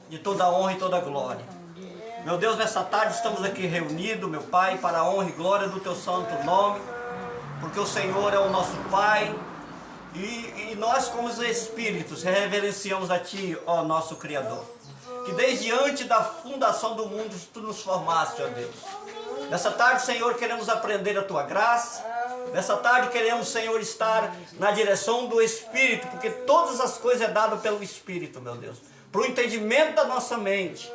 de toda a honra e toda a glória. Meu Deus, nessa tarde estamos aqui reunidos, meu Pai, para a honra e glória do Teu santo nome, porque o Senhor é o nosso Pai, e nós como os Espíritos reverenciamos a Ti, ó nosso Criador, que desde antes da fundação do mundo Tu nos formaste, ó Deus. Nessa tarde, Senhor, queremos aprender a Tua graça. Nessa tarde queremos, Senhor, estar na direção do Espírito, porque todas as coisas é dado pelo Espírito, meu Deus, para o entendimento da nossa mente.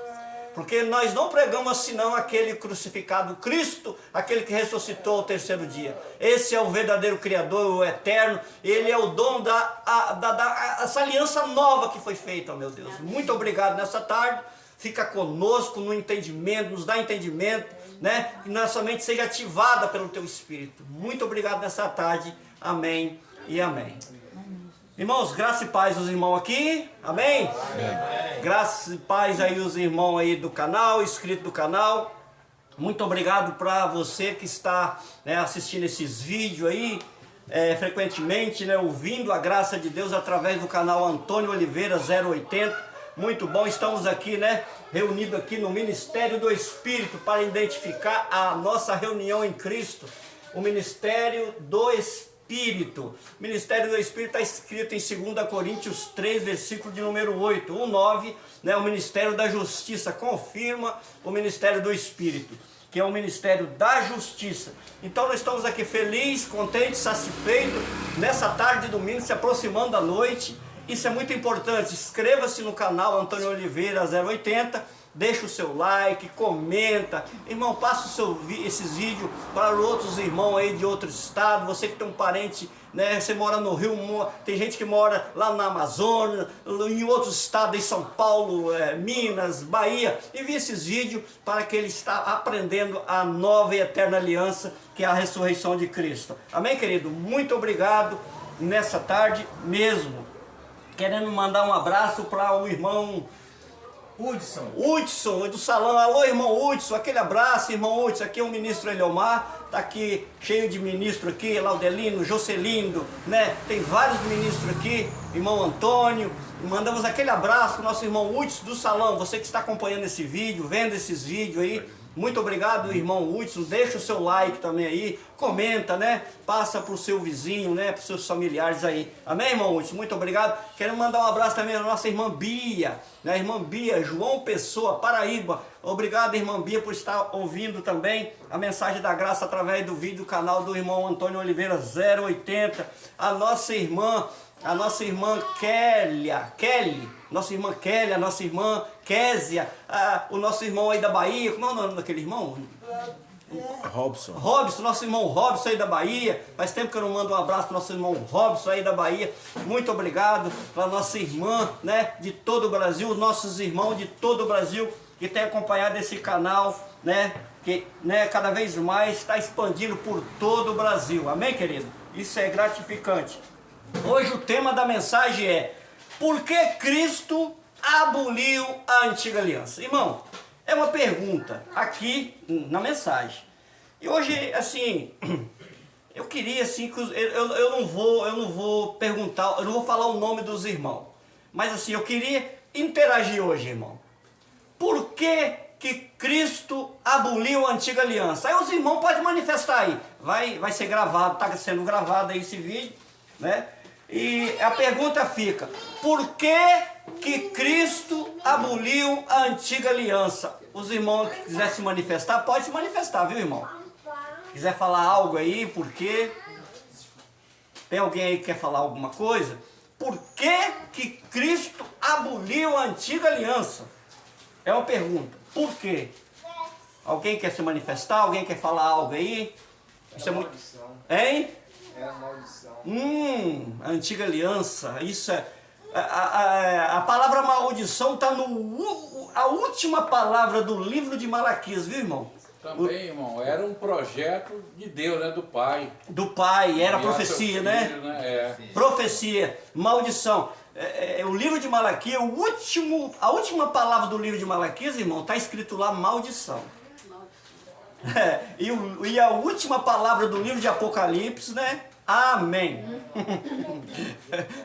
Porque nós não pregamos senão aquele crucificado, Cristo, aquele que ressuscitou ao terceiro dia. Esse é o verdadeiro Criador, o Eterno. Ele é o dono dessa aliança nova que foi feita, meu Deus. Muito obrigado nessa tarde. Fica conosco no entendimento, nos dá entendimento, né? Que nossa mente seja ativada pelo Teu Espírito. Muito obrigado nessa tarde. Amém e amém. Irmãos, graça e paz os irmãos aqui, amém? Amém. Graça e paz aí os irmãos aí do canal, inscrito do canal. Muito obrigado para você que está, né, assistindo esses vídeos aí, frequentemente, né, ouvindo a graça de Deus através do canal Antônio Oliveira 080. Muito bom, estamos aqui, né, reunidos aqui no Ministério do Espírito para identificar a nossa reunião em Cristo, o Ministério do Espírito. O Ministério do Espírito está escrito em 2 Coríntios 3, versículo de número 8, 1:9, né? O Ministério da Justiça confirma o Ministério do Espírito, que é o Ministério da Justiça. Então nós estamos aqui felizes, contentes, satisfeitos, nessa tarde de domingo, se aproximando da noite. Isso é muito importante. Inscreva-se no canal Antônio Oliveira 080. Deixa o seu like, comenta. Irmão, passa esses vídeos para outros irmãos aí de outro estado. Você que tem um parente, né? Você mora no Rio, tem gente que mora lá na Amazônia, em outros estados, em São Paulo, Minas, Bahia. Envie esses vídeos para que ele está aprendendo a nova e eterna aliança, que é a ressurreição de Cristo. Amém, querido? Muito obrigado nessa tarde mesmo. Querendo mandar um abraço para o irmão Hudson do salão. Alô, irmão Hudson, aquele abraço, irmão Hudson. Aqui é o ministro Eliomar, tá aqui cheio de ministro aqui, Laudelino, Jocelindo, né? Tem vários ministros aqui, irmão Antônio. Mandamos aquele abraço pro nosso irmão Hudson do salão. Você que está acompanhando esse vídeo, vendo esses vídeos aí, muito obrigado, irmão Hudson. Deixa o seu like também aí, comenta, né? Passa pro seu vizinho, né? Para seus familiares aí. Amém, irmão Hudson? Muito obrigado. Quero mandar um abraço também à nossa irmã Bia, né? Irmã Bia, João Pessoa, Paraíba. Obrigado, irmã Bia, por estar ouvindo também a mensagem da graça através do vídeo do canal do irmão Antônio Oliveira 080. A nossa irmã Kelly, nossa irmã Kelly, a nossa irmã Késia, o nosso irmão aí da Bahia, como é o nome daquele irmão? Robson, nosso irmão Robson aí da Bahia. Faz tempo que eu não mando um abraço para nosso irmão Robson aí da Bahia. Muito obrigado para nossa irmã, né, de todo o Brasil, nossos irmãos de todo o Brasil que tem acompanhado esse canal, né, que, né, cada vez mais está expandindo por todo o Brasil. Amém, querido? Isso é gratificante. Hoje o tema da mensagem é: por que Cristo aboliu a antiga aliança? Irmão, é uma pergunta aqui na mensagem. E hoje, assim, eu queria assim que eu não vou perguntar, eu não vou falar o nome dos irmãos, mas assim, eu queria interagir hoje, irmão. Por que Cristo aboliu a antiga aliança? Aí os irmãos podem manifestar aí. Vai ser gravado, está sendo gravado aí esse vídeo, né? E a pergunta fica: por que Cristo aboliu a antiga aliança? Os irmãos que quiserem se manifestar, pode se manifestar, viu, irmão? Quiser falar algo aí, por quê? Tem alguém aí que quer falar alguma coisa? Por que Cristo aboliu a antiga aliança? É uma pergunta. Por quê? Alguém quer se manifestar? Alguém quer falar algo aí? Isso é muito... Hein? Era maldição. A antiga aliança, isso é... A palavra maldição está a última palavra do livro de Malaquias, viu, irmão? Também, irmão, era um projeto de Deus, né? Do Pai. Do Pai, era profecia, filho, né? Profecia, maldição. O livro de Malaquias, a última palavra do livro de Malaquias, irmão, está escrito lá maldição. E a última palavra do livro de Apocalipse, né? Amém.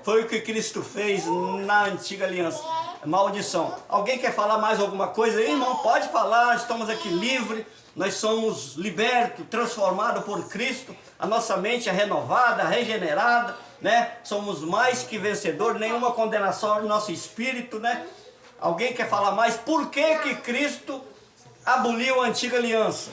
Foi o que Cristo fez na antiga aliança. Maldição. Alguém quer falar mais alguma coisa aí, irmão? Pode falar, estamos aqui livres. Nós somos libertos, transformados por Cristo. A nossa mente é renovada, regenerada, né? Somos mais que vencedores, nenhuma condenação no nosso espírito, né? Alguém quer falar mais? Por que que Cristo aboliu a antiga aliança?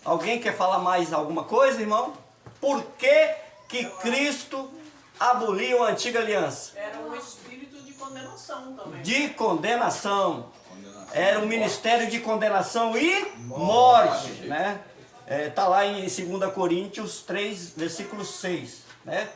Alguém quer falar mais alguma coisa, irmão? Por que que Cristo aboliu a antiga aliança? Era um espírito de condenação também. De condenação. Era um ministério de condenação e morte, né? Tá lá em 2 Coríntios 3, versículo 6, né?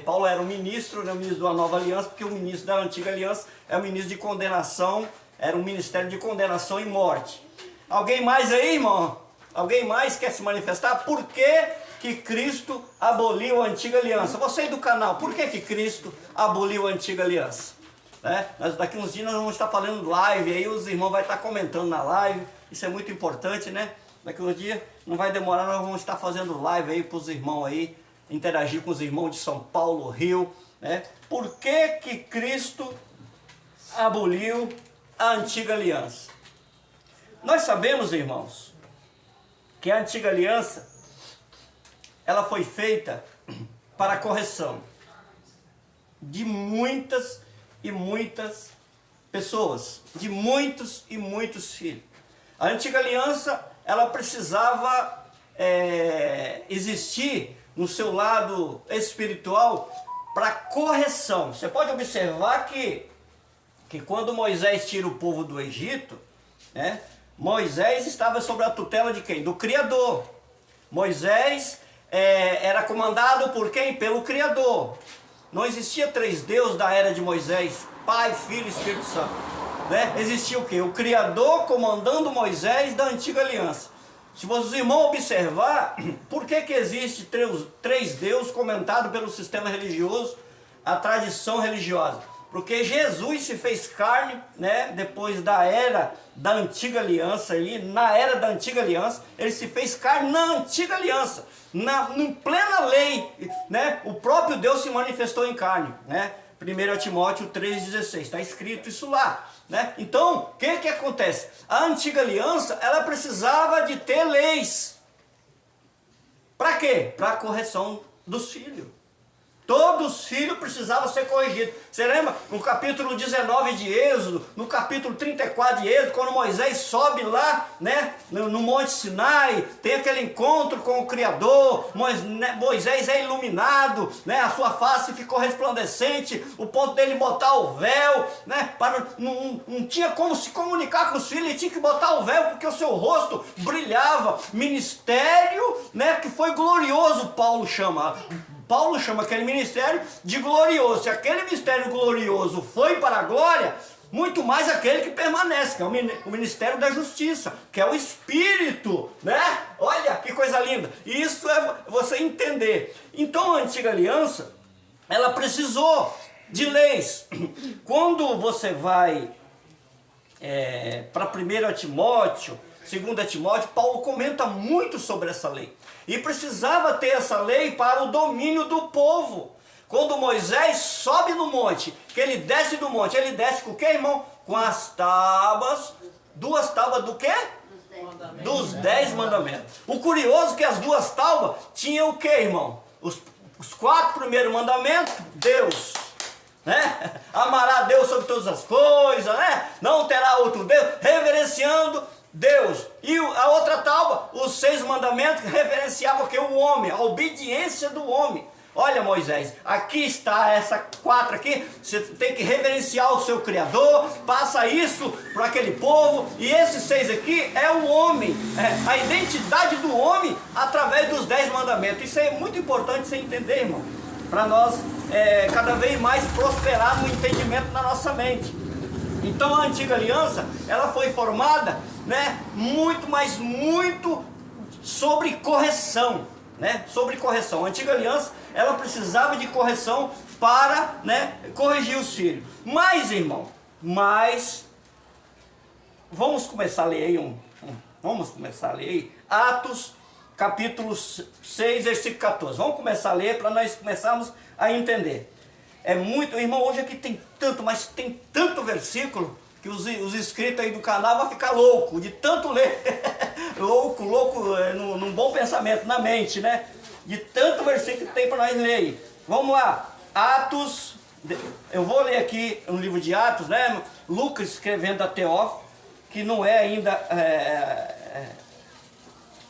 Paulo era um ministro, né? O ministro da nova aliança, porque o ministro da antiga aliança é o ministro de condenação, era um ministério de condenação e morte. Alguém mais aí, irmão? Alguém mais quer se manifestar? Por que que Cristo aboliu a antiga aliança? Você aí do canal, por que que Cristo aboliu a antiga aliança? Né? Daqui uns dias nós vamos estar falando live, aí os irmãos vão estar comentando na live, isso é muito importante, né? Daqui uns dias, não vai demorar, nós vamos estar fazendo live aí para os irmãos aí, interagir com os irmãos de São Paulo, Rio, né? Por que que Cristo aboliu a antiga aliança? Nós sabemos, irmãos, que a antiga aliança, ela foi feita para a correção de muitas e muitas pessoas, de muitos e muitos filhos. A antiga aliança, ela precisava existir no seu lado espiritual para correção. Você pode observar que quando Moisés tira o povo do Egito, né, Moisés estava sob a tutela de quem? Do Criador. Moisés era comandado por quem? Pelo Criador. Não existia três deuses da era de Moisés, Pai, Filho e Espírito Santo. Né? Existia o quê? O Criador comandando Moisés da antiga aliança. Se vocês irmãos observar, por que que existe três deuses comentados pelo sistema religioso, a tradição religiosa? Porque Jesus se fez carne, né? Depois da era da antiga aliança, na era da antiga aliança, ele se fez carne na antiga aliança, em plena lei, né? O próprio Deus se manifestou em carne, né? 1 Timóteo 3,16, está escrito isso lá, né? Então, o que acontece? A antiga aliança, ela precisava de ter leis. Para quê? Para a correção dos filhos. Todos os filhos precisavam ser corrigidos. Você lembra? No capítulo 19 de Êxodo, no capítulo 34 de Êxodo, quando Moisés sobe lá, né, no Monte Sinai, tem aquele encontro com o Criador, Moisés é iluminado, né, a sua face ficou resplandecente, o ponto dele botar o véu, né, não tinha como se comunicar com os filhos, ele tinha que botar o véu porque o seu rosto brilhava. Ministério, né, que foi glorioso, Paulo chama aquele ministério de glorioso. Se aquele ministério glorioso foi para a glória, muito mais aquele que permanece, que é o ministério da justiça, que é o Espírito, né? Olha que coisa linda. Isso é você entender. Então a antiga aliança, ela precisou de leis. Quando você vai para 1 Timóteo, 2 Timóteo, Paulo comenta muito sobre essa lei. E precisava ter essa lei para o domínio do povo. Quando Moisés sobe no monte, que ele desce do monte, ele desce com o que, irmão? Com as tábuas, duas tábuas do quê? Dos 10 mandamentos. O curioso é que as duas tábuas tinham o que, irmão? Os 4 primeiros mandamentos, Deus, né? Amará a Deus sobre todas as coisas, né? Não terá outro Deus, reverenciando Deus. E a outra tábua, os 6 mandamentos, referenciavam o que? O homem, a obediência do homem. Olha, Moisés, aqui está essa 4 aqui, você tem que reverenciar o seu Criador, passa isso para aquele povo, e esses 6 aqui é o homem, a identidade do homem através dos 10 mandamentos. Isso é muito importante você entender, irmão, para nós cada vez mais prosperar no entendimento na nossa mente. Então a antiga aliança, ela foi formada, né, muito sobre correção, né, sobre correção. A antiga aliança, ela precisava de correção para, né, corrigir os filhos. Mas, irmão, vamos começar a ler aí Atos, capítulo 6, versículo 14. Vamos começar a ler para nós começarmos a entender. É muito, irmão, hoje aqui tem tanto, mas tem tanto versículo que os inscritos aí do canal vão ficar louco de tanto ler. louco, num bom pensamento, na mente, né? De tanto versículo que tem para nós ler aí. Vamos lá, Atos, eu vou ler aqui no livro de Atos, né? Lucas escrevendo a Teófilo, que não é ainda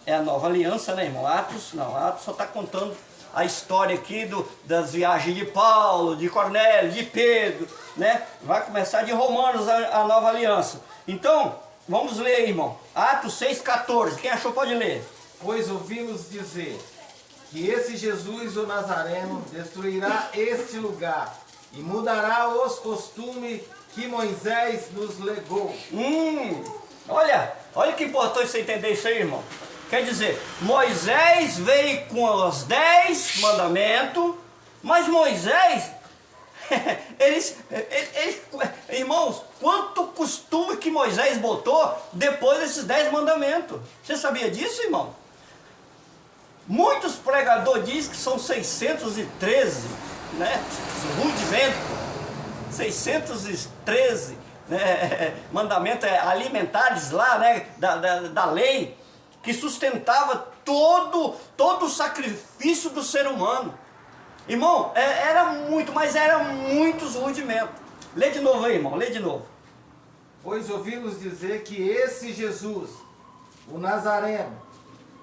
a nova aliança, né, irmão? Atos só está contando a história aqui das viagens de Paulo, de Cornélio, de Pedro, né? Vai começar de Romanos a nova aliança. Então, vamos ler, irmão. Atos 6,14. Quem achou pode ler. Pois ouvimos dizer que esse Jesus, o Nazareno, destruirá este lugar e mudará os costumes que Moisés nos legou. Olha que importante você entender isso aí, irmão. Quer dizer, Moisés veio com os 10 mandamentos, mas Moisés, irmãos, quanto costume que Moisés botou depois desses 10 mandamentos. Você sabia disso, irmão? Muitos pregadores dizem que são 613, né? Rudimento, 613 mandamentos alimentares lá, né? Da lei, que sustentava todo o sacrifício do ser humano. Irmão, era muitos rudimentos. Lê de novo aí, irmão, lê de novo. Pois ouvimos dizer que esse Jesus, o Nazareno,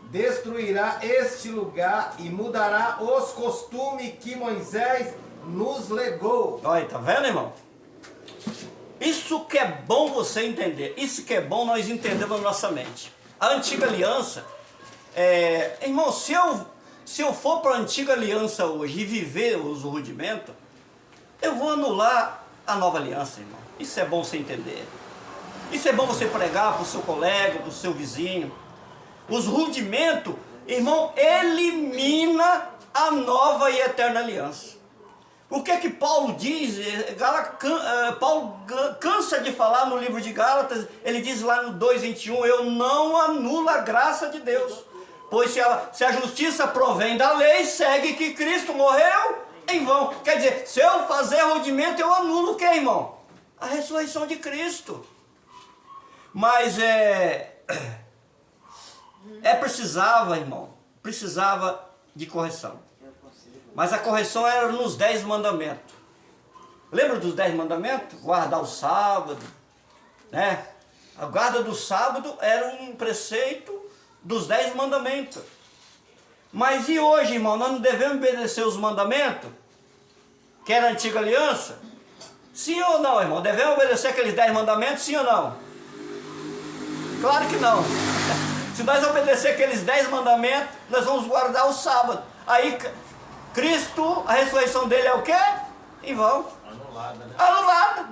destruirá este lugar e mudará os costumes que Moisés nos legou. Olha, tá vendo, irmão? Isso que é bom você entender, isso que é bom nós entendermos na nossa mente. A antiga aliança, irmão, se eu for para a antiga aliança hoje e viver os rudimentos, eu vou anular a nova aliança, irmão. Isso é bom você entender. Isso é bom você pregar para o seu colega, para o seu vizinho. Os rudimentos, irmão, elimina a nova e eterna aliança. O que é que Paulo diz? Paulo cansa de falar no livro de Gálatas, ele diz lá no 2:21, eu não anulo a graça de Deus, pois se a justiça provém da lei, segue que Cristo morreu em vão. Quer dizer, se eu fazer rudimento, eu anulo o que, irmão? A ressurreição de Cristo. Mas precisava, irmão, precisava de correção. Mas a correção era nos 10 mandamentos. Lembra dos 10 mandamentos? Guardar o sábado, né? A guarda do sábado era um preceito dos 10 mandamentos. Mas e hoje, irmão, nós não devemos obedecer os mandamentos? Que era a antiga aliança? Sim ou não, irmão? Devemos obedecer aqueles 10 mandamentos, sim ou não? Claro que não. Se nós obedecer aqueles 10 mandamentos, nós vamos guardar o sábado. Aí Cristo, a ressurreição dele é o quê? Em vão. Anulada, né? Anulada.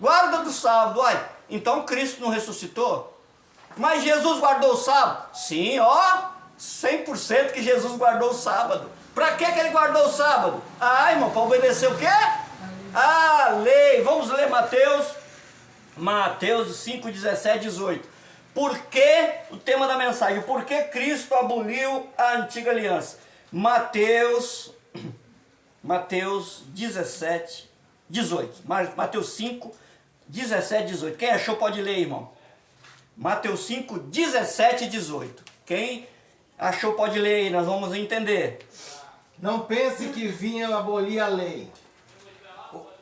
Guarda do sábado. Uai, então Cristo não ressuscitou? Mas Jesus guardou o sábado? Sim, 100% que Jesus guardou o sábado. Para que ele guardou o sábado? Irmão, para obedecer o quê? A lei. Vamos ler Mateus 5, 17, 18. Por que, o tema da mensagem, por que Cristo aboliu a antiga aliança? Mateus 17, 18. Mateus 5, 17, 18. Quem achou pode ler, irmão. Mateus 5, 17 e 18. Quem achou pode ler aí, nós vamos entender. Não pense que vinha abolir a lei.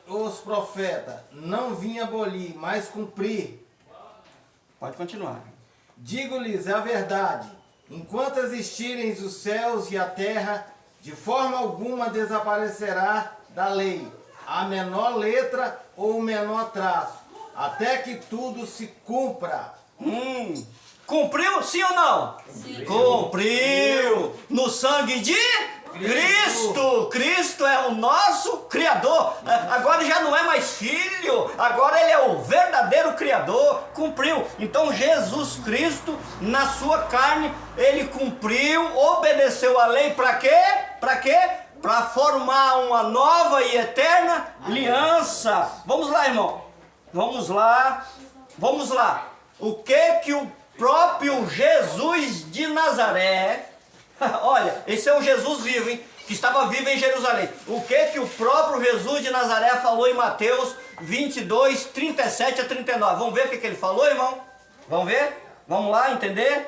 Os profetas não vinham abolir, mas cumprir. Pode continuar. Digo-lhes a verdade. Enquanto existirem os céus e a terra, de forma alguma desaparecerá da lei a menor letra ou o menor traço, até que tudo se cumpra. Cumpriu, sim ou não? Sim. Cumpriu! No sangue de Cristo! Cristo é o nosso Criador. Agora já não é mais filho, agora ele é o verdadeiro Criador. Cumpriu. Então Jesus Cristo, na sua carne, ele cumpriu, obedeceu a lei para quê? Para quê? Para formar uma nova e eterna aliança. Vamos lá, irmão. Vamos lá. O que o próprio Jesus de Nazaré, Olha, esse é o Jesus vivo, hein? Que estava vivo em Jerusalém. O que o próprio Jesus de Nazaré falou em Mateus 22, 37 a 39. Vamos ver o que ele falou, irmão? Vamos ver? Vamos lá entender?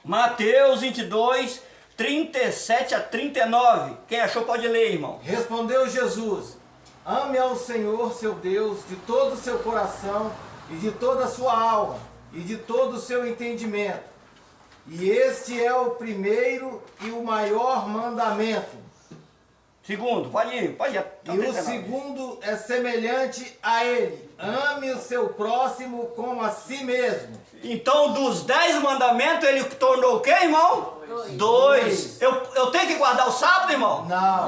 Mateus 22, 37 a 39. Quem achou pode ler, irmão. Respondeu Jesus: ame ao Senhor seu Deus de todo o seu coração e de toda a sua alma e de todo o seu entendimento. E este é o primeiro e o maior mandamento. Segundo, pode ir. E o segundo é semelhante a ele: ame o seu próximo como a si mesmo. Então, dos 10 mandamentos, ele tornou o quê, irmão? 2. Eu tenho que guardar o sábado, irmão? Não.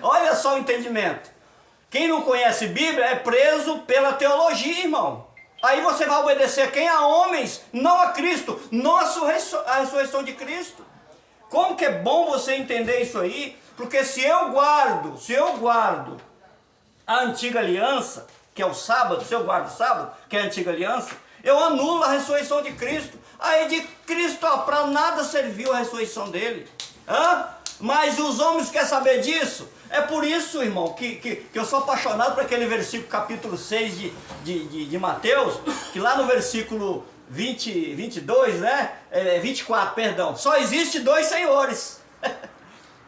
Olha só o entendimento. Quem não conhece Bíblia é preso pela teologia, irmão. Aí você vai obedecer a quem? A homens, não a Cristo, não a ressurreição de Cristo. Como que é bom você entender isso aí? Porque se eu guardo a antiga aliança, que é o sábado, se eu guardo o sábado, que é a antiga aliança, eu anulo a ressurreição de Cristo. Aí de Cristo, para nada serviu a ressurreição dele. Mas os homens querem saber disso? É por isso, irmão, que eu sou apaixonado por aquele versículo, capítulo 6 de Mateus, que lá no versículo 22, né? 24, perdão. Só existe 2 senhores.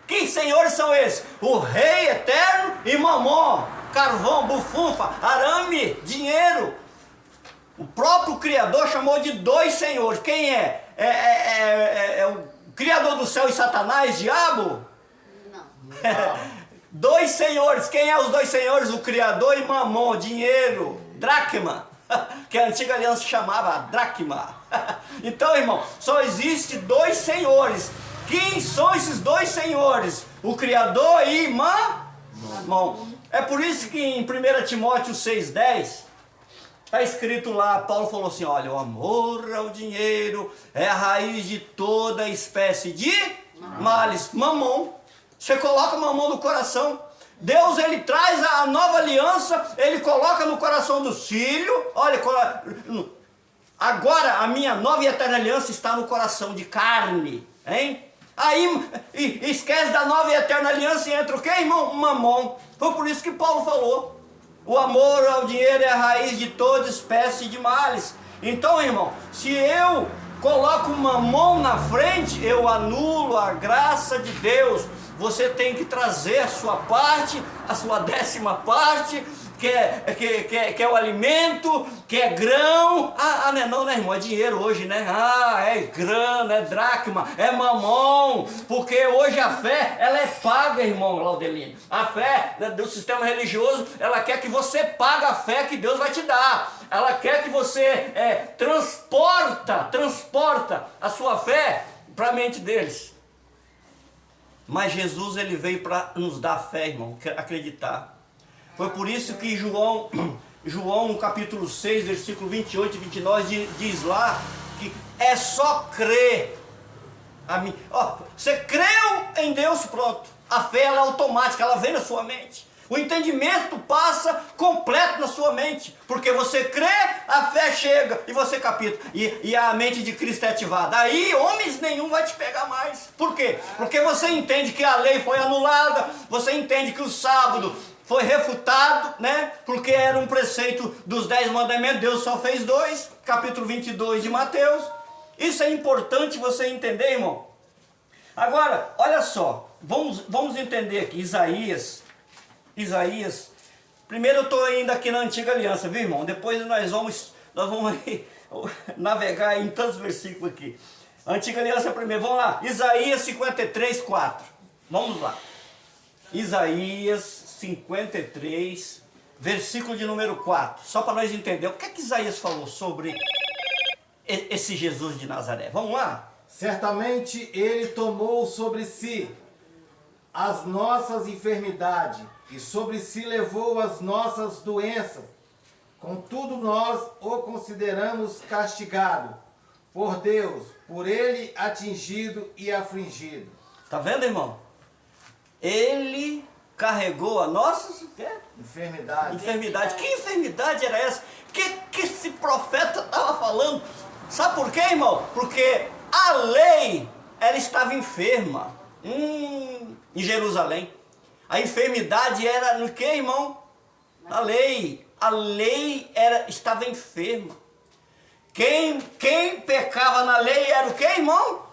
Que senhores são esses? O rei eterno e Mamon, carvão, bufunfa, arame, dinheiro. O próprio Criador chamou de 2 senhores. Quem é? É o Criador do céu e Satanás, diabo? Não. 2 senhores. Quem é os 2 senhores? O Criador e Mamon, dinheiro, dracma, que a antiga aliança chamava dracma. Então, irmão, só existe 2 senhores. Quem são esses 2 senhores? O Criador e Mamon. É por isso que em 1 Timóteo 6,10 está escrito lá, Paulo falou assim, olha, o amor ao dinheiro é a raiz de toda espécie de males. Mamon. Você coloca Mamon no coração. Deus, ele traz a nova aliança, ele coloca no coração dos filhos. Olha, agora a minha nova e eterna aliança está no coração de carne, hein? Aí esquece da nova e eterna aliança e entra o quê, irmão? Mamon. Foi por isso que Paulo falou. O amor ao dinheiro é a raiz de toda espécie de males. Então, irmão, se eu coloco Mamon na frente, eu anulo a graça de Deus. Você tem que trazer a sua parte, a sua 10ª parte, que é o alimento, que é grão. Não, né, irmão? É dinheiro hoje, né? É grana, é dracma, é mamon. Porque hoje a fé, ela é paga, irmão Laudelino. A fé do sistema religioso, ela quer que você pague a fé que Deus vai te dar. Ela quer que você transporta a sua fé para a mente deles. Mas Jesus, ele veio para nos dar fé, irmão, acreditar. Foi por isso que João no capítulo 6, versículo 28 e 29, diz lá que é só crer. Você creu em Deus, pronto. A fé, ela é automática, ela vem na sua mente. O entendimento passa completo na sua mente. Porque você crê, a fé chega e você capita. E a mente de Cristo é ativada. Aí homens nenhum vai te pegar mais. Por quê? Porque você entende que a lei foi anulada. Você entende que o sábado foi refutado, né? Porque era um preceito dos 10 mandamentos. Deus só fez 2. Capítulo 22 de Mateus. Isso é importante você entender, irmão. Agora, olha só. Vamos entender aqui Isaías. Primeiro eu estou ainda aqui na antiga aliança, viu, irmão? Depois nós vamos navegar em tantos versículos aqui. Antiga aliança primeiro, vamos lá. Isaías 53, 4. Vamos lá. Isaías 53, versículo de número 4. Só para nós entender o que é que Isaías falou sobre esse Jesus de Nazaré. Vamos lá? Certamente ele tomou sobre si as nossas enfermidades e sobre si levou as nossas doenças. Contudo, nós o consideramos castigado por Deus, por ele atingido e afligido. Tá vendo, irmão? Ele carregou a nossas enfermidade. Que enfermidade era essa? Que esse profeta estava falando? Sabe por quê, irmão? Porque a lei, ela estava enferma em Jerusalém. A enfermidade era no que, irmão? Na lei. A lei estava enferma. Quem pecava na lei era o que, irmão?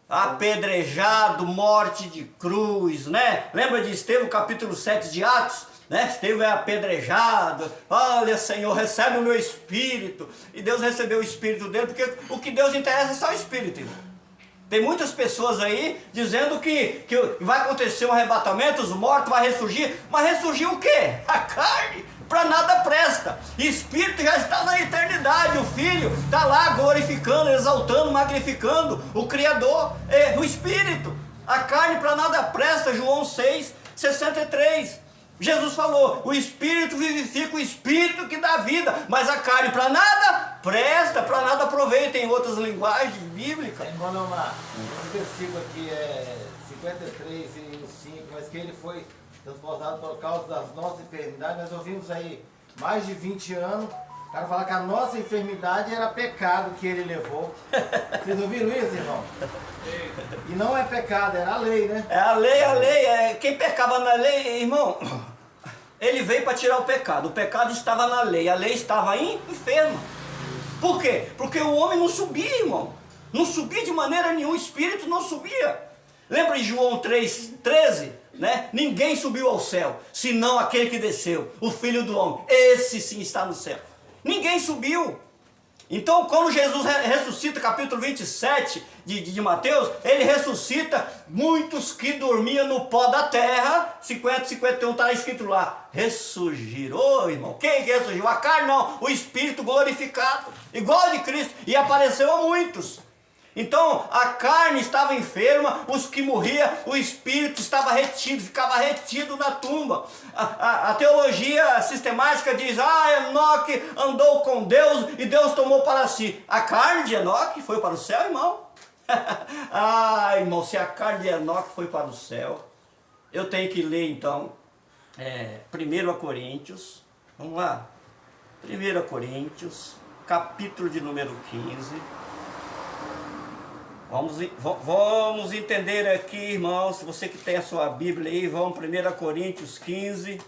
Apedrejado, morte de cruz, né? Lembra de Estevão, capítulo 7 de Atos? Né? Estevão é apedrejado. Olha, Senhor, recebe o meu espírito. E Deus recebeu o espírito dele, porque o que Deus interessa é só o espírito, irmão. Tem muitas pessoas aí dizendo que vai acontecer um arrebatamento, os mortos vão ressurgir. Mas ressurgir o quê? A carne. Para nada presta. Espírito já está na eternidade. O Filho está lá glorificando, exaltando, magnificando o Criador, o Espírito. A carne para nada presta. João 6:63. Jesus falou, o Espírito vivifica, o Espírito que dá vida, mas a carne para nada presta, para nada aproveita, em outras linguagens bíblicas. Irmão Leomar, esse versículo aqui é 53 e 5, mas que ele foi transportado por causa das nossas enfermidades. Nós ouvimos aí mais de 20 anos, o cara falar que a nossa enfermidade era pecado que ele levou. Vocês ouviram isso, irmão? E não é pecado, era a lei, né? É a lei. Quem pecava na lei, irmão, ele veio para tirar o pecado. O pecado estava na lei, a lei estava enferma. Por quê? Porque o homem não subia, irmão. Não subia de maneira nenhuma, o espírito não subia. Lembra de João 3:13? Né? Ninguém subiu ao céu, senão aquele que desceu, o Filho do Homem. Esse sim está no céu. Ninguém subiu. Então, quando Jesus ressuscita, capítulo 27 de Mateus, ele ressuscita muitos que dormiam no pó da terra. 50, 51 está escrito lá. Ressurgiram. Ô, irmão, quem que ressurgiu? A carne não, o Espírito glorificado, igual de Cristo, e apareceu a muitos. Então, a carne estava enferma, os que morriam, o espírito estava retido, ficava retido na tumba. A teologia sistemática diz, Enoque andou com Deus e Deus tomou para si. A carne de Enoque foi para o céu, irmão? Irmão, se a carne de Enoque foi para o céu, eu tenho que ler então, 1 Coríntios, vamos lá, 1 Coríntios, capítulo de número 15, Vamos entender aqui, irmãos, se você que tem a sua Bíblia aí, vamos 1 Coríntios 15.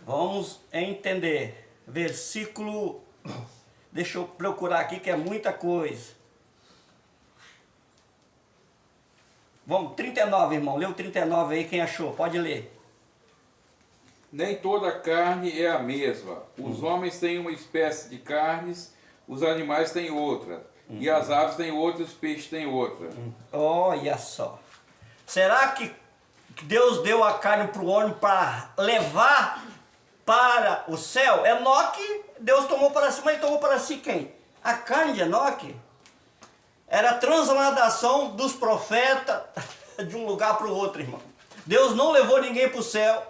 Vamos entender. Versículo, deixa eu procurar aqui que é muita coisa. Vamos, 39, irmão, lê o 39 aí, quem achou, pode ler. Nem toda carne é a mesma. Os homens têm uma espécie de carnes, os animais têm outra. E as aves têm outra, os peixes têm outra. Olha só. Será que Deus deu a carne para o homem para levar para o céu? Enoque, Deus tomou para si, mas tomou para si quem? A carne de Enoque era a transladação dos profetas de um lugar para o outro, irmão. Deus não levou ninguém para o céu.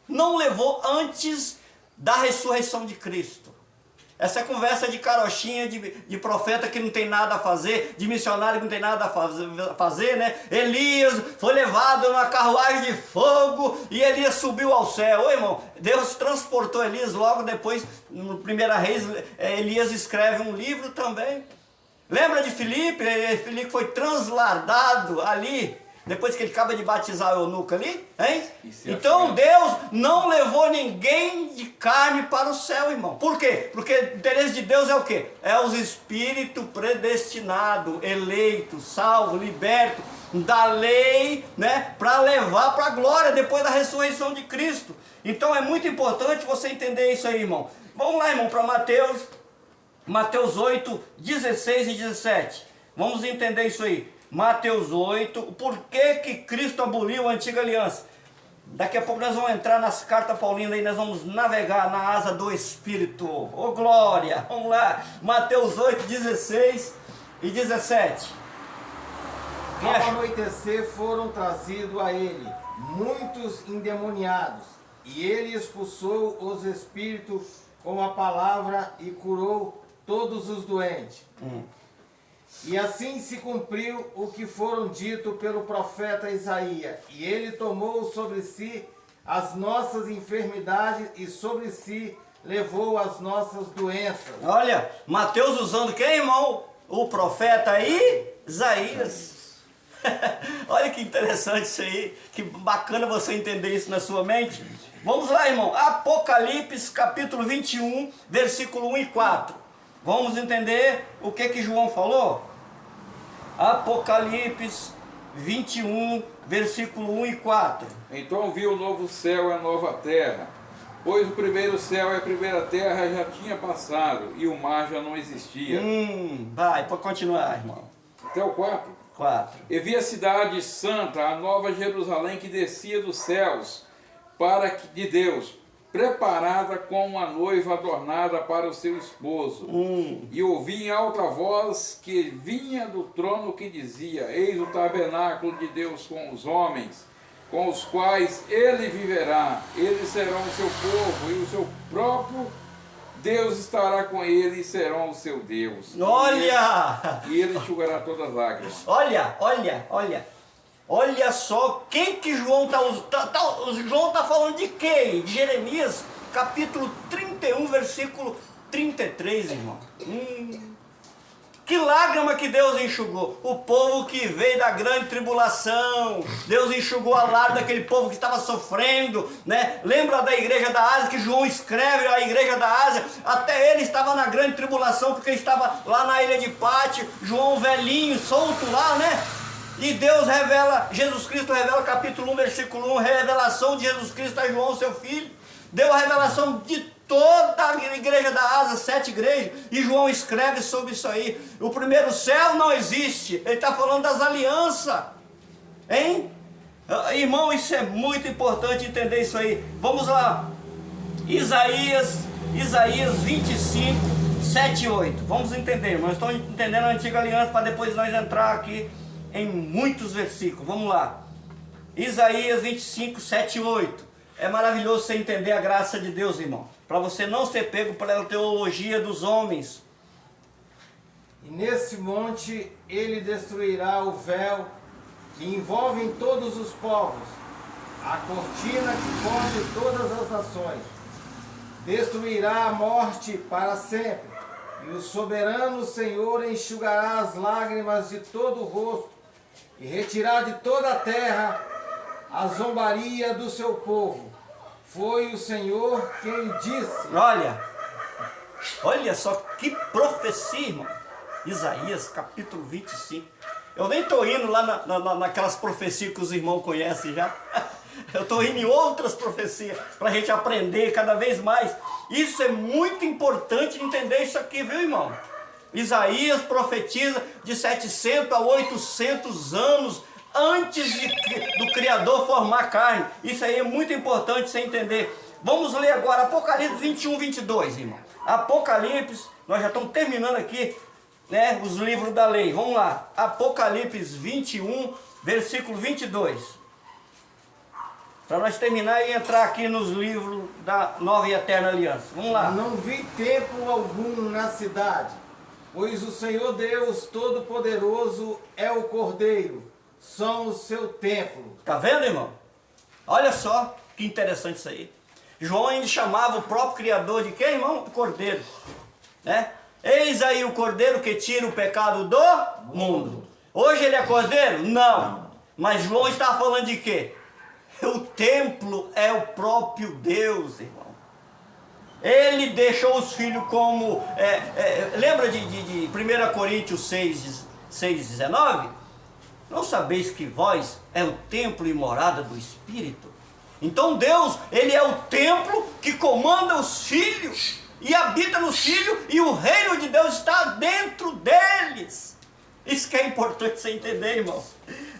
Não levou antes da ressurreição de Cristo. Essa conversa de carochinha, de profeta que não tem nada a fazer, de missionário que não tem nada a fazer, né? Elias foi levado numa carruagem de fogo e Elias subiu ao céu. Ô, irmão, Deus transportou Elias logo depois, no 1 Reis, Elias escreve um livro também. Lembra de Filipe? Filipe foi transladado ali, depois que ele acaba de batizar o eunuco ali, hein? Então Deus não levou ninguém de carne para o céu, irmão. Por quê? Porque o interesse de Deus é o quê? É os espíritos predestinados, eleitos, salvos, libertos da lei, né? Para levar para a glória depois da ressurreição de Cristo. Então é muito importante você entender isso aí, irmão. Vamos lá, irmão, para Mateus 8, 16 e 17. Vamos entender isso aí. Mateus 8, por que Cristo aboliu a antiga aliança? Daqui a pouco nós vamos entrar nas cartas paulinas e nós vamos navegar na asa do Espírito. Ô glória! Vamos lá, Mateus 8, 16 e 17. Ao anoitecer foram trazidos a ele muitos endemoniados, e ele expulsou os espíritos com a palavra e curou todos os doentes. E assim se cumpriu o que foram dito pelo profeta Isaías. E ele tomou sobre si as nossas enfermidades e sobre si levou as nossas doenças. Olha, Mateus usando quem, irmão? O profeta Isaías. Olha que interessante isso aí, que bacana você entender isso na sua mente. Vamos lá, irmão. Apocalipse, capítulo 21, versículo 1 e 4. Vamos entender o que João falou? Apocalipse 21, versículo 1 e 4. Então vi o novo céu e a nova terra, pois o primeiro céu e a primeira terra já tinha passado, e o mar já não existia. Vai, pode continuar, irmão. Até o 4. 4. E vi a cidade santa, a nova Jerusalém, que descia dos céus de Deus, preparada como uma noiva adornada para o seu esposo. E ouvi em alta voz que vinha do trono que dizia: Eis o tabernáculo de Deus com os homens, com os quais ele viverá. Eles serão o seu povo, e o seu próprio Deus estará com ele e serão o seu Deus. Olha! E ele enxugará todas as lágrimas. Olha só quem que João está usando. João está falando de quem? De Jeremias, capítulo 31, versículo 33, irmão. Que lágrima que Deus enxugou. O povo que veio da grande tribulação. Deus enxugou a lágrima daquele povo que estava sofrendo, né? Lembra da igreja da Ásia, que João escreve a igreja da Ásia? Até ele estava na grande tribulação, porque ele estava lá na ilha de Pátio. João velhinho, solto lá, né? E Deus revela, Jesus Cristo revela, capítulo 1, versículo 1, revelação de Jesus Cristo a João, seu filho. Deu a revelação de toda a igreja da Ásia, 7 igrejas, e João escreve sobre isso aí. O primeiro céu não existe, ele está falando das alianças, hein? Irmão, isso é muito importante entender isso aí. Vamos lá, Isaías 25, 7 e 8. Vamos entender, irmão. Estão entendendo a antiga aliança para depois nós entrar aqui em muitos versículos. Vamos lá, Isaías 25, 7 e 8. É maravilhoso você entender a graça de Deus, irmão, para você não ser pego pela teologia dos homens. E nesse monte ele destruirá o véu que envolve todos os povos, a cortina que cobre todas as nações. Destruirá a morte para sempre, e o soberano Senhor enxugará as lágrimas de todo o rosto, e retirará de toda a terra a zombaria do seu povo. Foi o Senhor quem disse. Olha só que profecia, irmão. Isaías capítulo 25. Eu nem estou indo lá naquelas profecias que os irmãos conhecem já. Eu estou indo em outras profecias para a gente aprender cada vez mais. Isso é muito importante entender isso aqui, viu, irmão? Isaías profetiza de 700 a 800 anos antes do Criador formar a carne. Isso aí é muito importante você entender. Vamos ler agora Apocalipse 21, 22, irmão. Apocalipse, nós já estamos terminando aqui, né, os livros da lei. Vamos lá, Apocalipse 21, versículo 22. Para nós terminar e entrar aqui nos livros da nova e eterna aliança. Vamos lá. Não vi tempo algum na cidade, pois o Senhor Deus Todo-Poderoso é o Cordeiro. São o seu templo. Tá vendo, irmão? Olha só que interessante isso aí. João ainda chamava o próprio Criador de quem, irmão? Cordeiro, né? Eis aí o Cordeiro que tira o pecado do mundo. Hoje ele é Cordeiro? Não. Mas João está falando de quê? O templo é o próprio Deus, irmão. Ele deixou os filhos como... lembra de 1 Coríntios 6, 19? Não sabeis que vós é o templo e morada do Espírito? Então Deus, ele é o templo que comanda os filhos e habita nos filhos, e o reino de Deus está dentro deles. Isso que é importante você entender, irmão.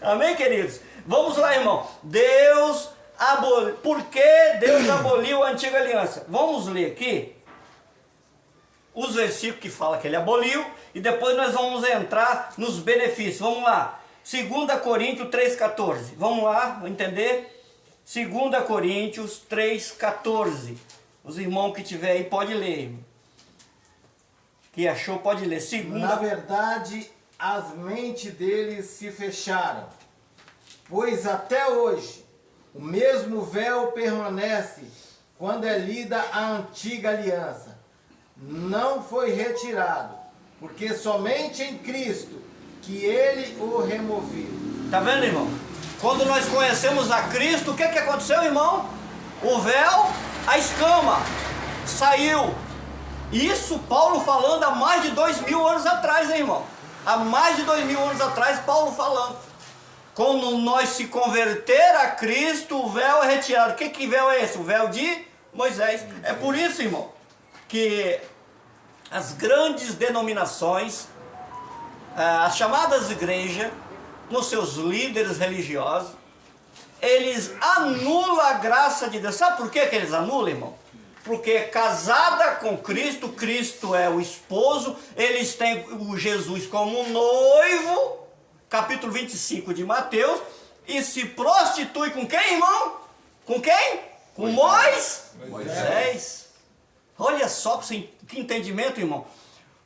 Amém, queridos? Vamos lá, irmão. Por que Deus aboliu a antiga aliança? Vamos ler aqui os versículos que falam que ele aboliu, e depois nós vamos entrar nos benefícios. Vamos lá. 2 Coríntios 3,14. Vamos lá, entender? 2 Coríntios 3,14. Os irmãos que tiver aí pode ler. Que achou pode ler. Na verdade, as mentes deles se fecharam, pois até hoje o mesmo véu permanece quando é lida a antiga aliança. Não foi retirado, porque somente em Cristo que ele o removeu. Tá vendo, irmão? Quando nós conhecemos a Cristo, o que aconteceu, irmão? O véu, a escama, saiu. Isso Paulo falando há mais de 2000 anos atrás, hein, irmão? Há mais de 2000 anos atrás, Paulo falando. Quando nós se converter a Cristo, o véu é retirado. Que véu é esse? O véu de Moisés. É por isso, irmão, que as grandes denominações, as chamadas igrejas, nos seus líderes religiosos, eles anulam a graça de Deus. Sabe por que eles anulam, irmão? Porque casada com Cristo, Cristo é o esposo, eles têm o Jesus como um noivo, capítulo 25 de Mateus, e se prostitui com quem, irmão? Com quem? Com Moisés. Olha só que entendimento, irmão.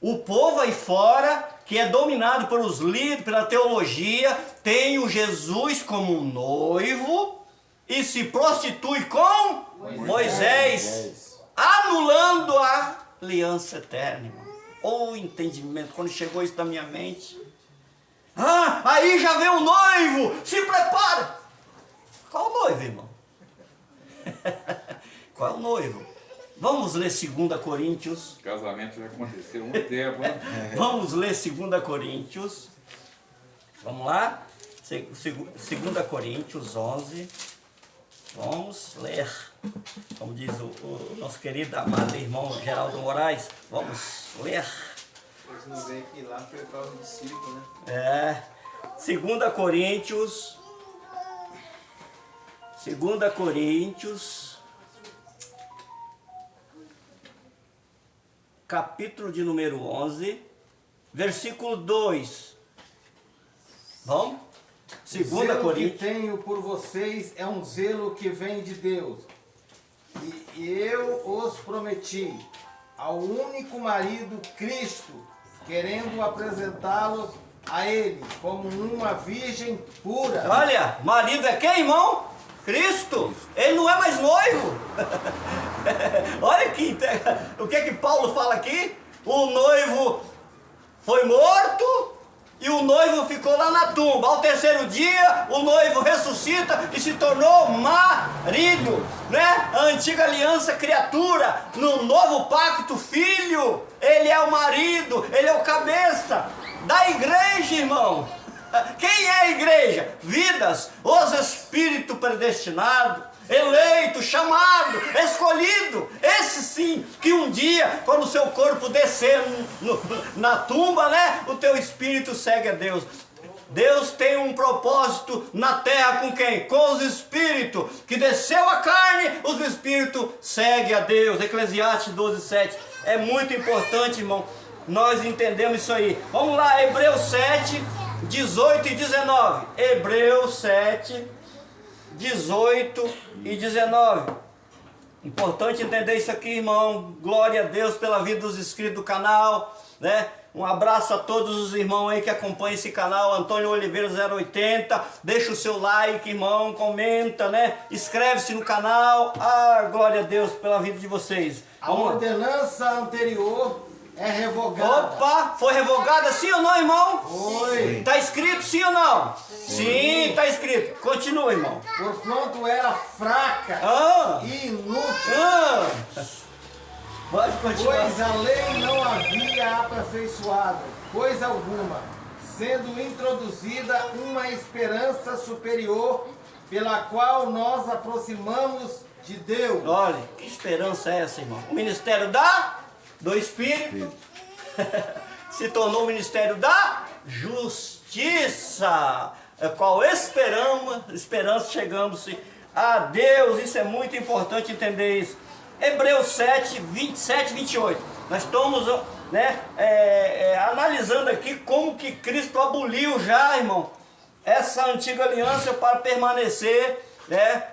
O povo aí fora, que é dominado pelos líderes, pela teologia, tem o Jesus como um noivo e se prostitui com Moisés, anulando a aliança eterna, irmão. O entendimento, quando chegou isso na minha mente. Aí já vem o noivo, se prepara. Qual o noivo, irmão? Qual é o noivo? Vamos ler 2 Coríntios. O casamento já aconteceu há muito tempo, né? Vamos ler 2 Coríntios. Vamos lá? 2 Coríntios 11. Vamos ler. Como diz o nosso querido amado irmão Geraldo Moraes. Vamos ler. Eles não veem que lá foi para o discípulo, né? 2 Coríntios. 2 Coríntios. Capítulo de número 11, versículo 2. Vamos? 2 O zelo Coríntios. que tenho por vocês é um zelo que vem de Deus. E eu os prometi ao único marido, Cristo, querendo apresentá-los a Ele como uma virgem pura. Olha, marido é quem, irmão? Cristo. Ele não é mais noivo. Olha aqui, o que Paulo fala aqui? O noivo foi morto e o noivo ficou lá na tumba. Ao terceiro dia, o noivo ressuscita e se tornou marido, né? A antiga aliança, criatura. No novo pacto, filho. Ele é o marido, ele é o cabeça da igreja, irmão. Quem é a igreja? Vidas, os espíritos predestinados, eleito, chamado, escolhido. Esse sim, que um dia, quando o seu corpo descer na tumba, né? O teu espírito segue a Deus. Deus tem um propósito na terra com quem? Com os espíritos. Que desceu a carne, os espíritos seguem a Deus. Eclesiastes 12:7. É muito importante, irmão, nós entendemos isso aí. Vamos lá, Hebreus 7, 18 e 19. Hebreus 7, 18 e 19. Importante entender isso aqui, irmão. Glória a Deus pela vida dos inscritos do canal, né? Um abraço a todos os irmãos aí que acompanham esse canal. Antônio Oliveira 080. Deixa o seu like, irmão. Comenta, né? Inscreve-se no canal. Glória a Deus pela vida de vocês. A ordenança anterior é revogada. Opa, foi revogada sim ou não, irmão? Foi. Está escrito sim ou não? Sim, está escrito. Continua, irmão. Porquanto era fraca e inútil. Pode continuar. Pois a lei não havia aperfeiçoado coisa alguma, sendo introduzida uma esperança superior, pela qual nós aproximamos de Deus. Olha, que esperança é essa, irmão? O ministério do Espírito se tornou o ministério da justiça, qual esperança chegamos a Deus. Isso é muito importante entender isso. Hebreus 7, 27 e 28. Nós estamos, né, analisando aqui como que Cristo aboliu já, irmão, essa antiga aliança para permanecer, né,